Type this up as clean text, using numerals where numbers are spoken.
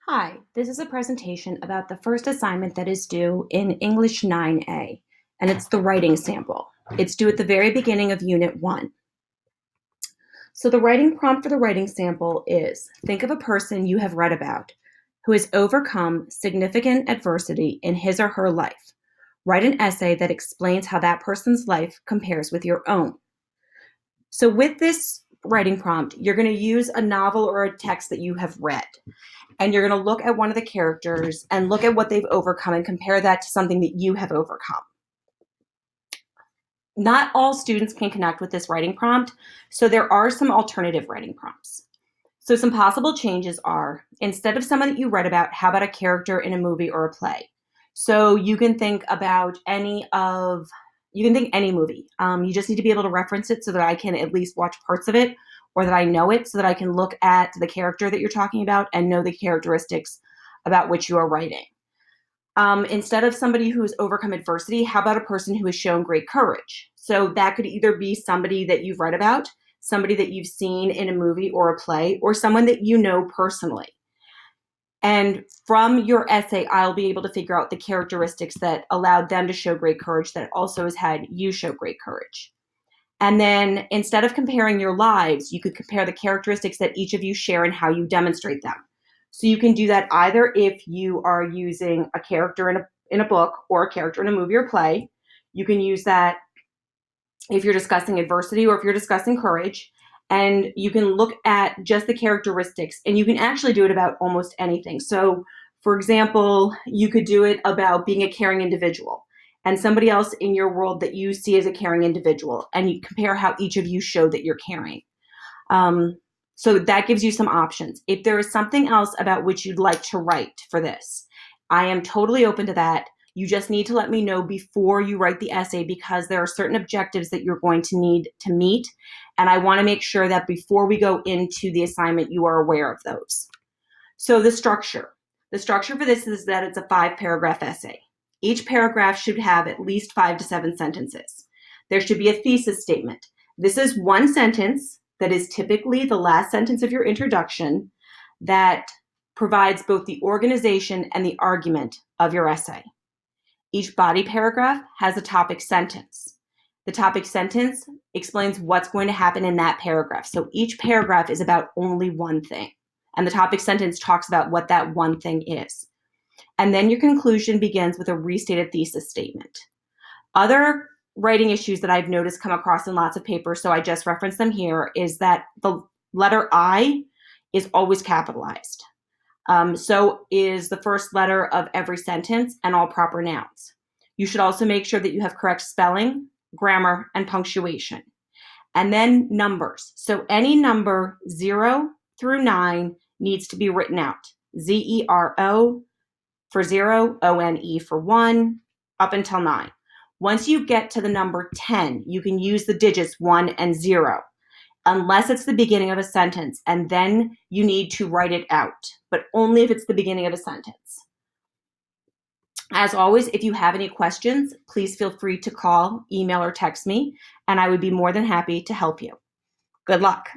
Hi, this is a presentation about the first assignment that is due in English 9A, and it's the writing sample. It's due at the very beginning of Unit 1. So the writing prompt for the writing sample is, think of a person you have read about who has overcome significant adversity in his or her life. Write an essay that explains how that person's life compares with your own. So with this writing prompt, you're going to use a novel or a text that you have read. And you're going to look at one of the characters and look at what they've overcome and compare that to something that you have overcome. Not all students can connect with this writing prompt, so there are some alternative writing prompts. So some possible changes are, instead of someone that you read about, how about a character in a movie or a play? So you can think about any movie. You just need to be able to reference it so that I can at least watch parts of it, or that I know it so that I can look at the character that you're talking about and know the characteristics about which you are writing. Instead of somebody who's overcome adversity, how about a person who has shown great courage? So that could either be somebody that you've read about, somebody that you've seen in a movie or a play, or someone that you know personally. And from your essay, I'll be able to figure out the characteristics that allowed them to show great courage that also has had you show great courage. And then instead of comparing your lives, you could compare the characteristics that each of you share and how you demonstrate them. So you can do that either if you are using a character in a book or a character in a movie or play. You can use that if you're discussing adversity or if you're discussing courage. And you can look at just the characteristics, and you can actually do it about almost anything. So, for example, you could do it about being a caring individual and somebody else in your world that you see as a caring individual, and you compare how each of you show that you're caring. So that gives you some options. If there is something else about which you'd like to write for this, I am totally open to that. You just need to let me know before you write the essay, because there are certain objectives that you're going to need to meet. And I want to make sure that before we go into the assignment, you are aware of those. So the structure for this is that it's a 5-paragraph essay. Each paragraph should have at least 5 to 7 sentences. There should be a thesis statement. This is one sentence that is typically the last sentence of your introduction that provides both the organization and the argument of your essay. Each body paragraph has a topic sentence. The topic sentence explains what's going to happen in that paragraph. So each paragraph is about only one thing. And the topic sentence talks about what that one thing is. And then your conclusion begins with a restated thesis statement. Other writing issues that I've noticed come across in lots of papers, so I just referenced them here, is that the letter I is always capitalized. So is the first letter of every sentence and all proper nouns. You should also make sure that you have correct spelling, grammar, and punctuation. And then numbers. So any number 0 through 9 needs to be written out. 0 for 0, ONE for 1, up until 9. Once you get to the number 10, you can use the digits 1 and 0, unless it's the beginning of a sentence, and then you need to write it out, but only if it's the beginning of a sentence. As always, if you have any questions, please feel free to call, email, or text me, and I would be more than happy to help you. Good luck.